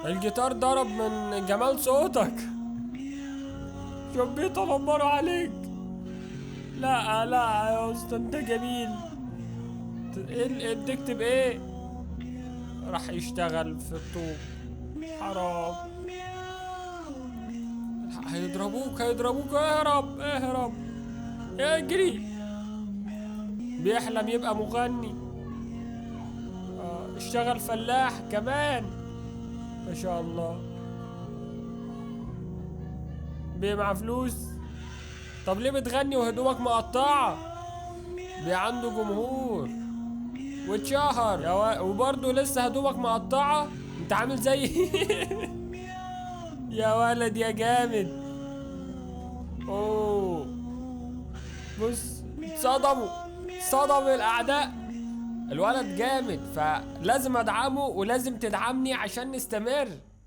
الجيتار ضرب من جمال صوتك. شوف بيتنمروا عليك. لا لا يا اسطى انت جميل. ايه بتكتب ايه؟ راح يشتغل في الطوب. حرام. هيضربوك هيضربوك، اهرب اهرب اجري. بيحلم يبقى مغني. اشتغل فلاح كمان. ما شاء الله. معاه فلوس. طب ليه بتغني وهدومك مقطعة؟ عنده جمهور واتشهر وبرضه لسه هدومك مقطعة. انت عامل زي يا ولد يا جامد. اوه بص، صدموا الاعداء. الولد جامد، فلازم ادعمه ولازم تدعمني عشان نستمر.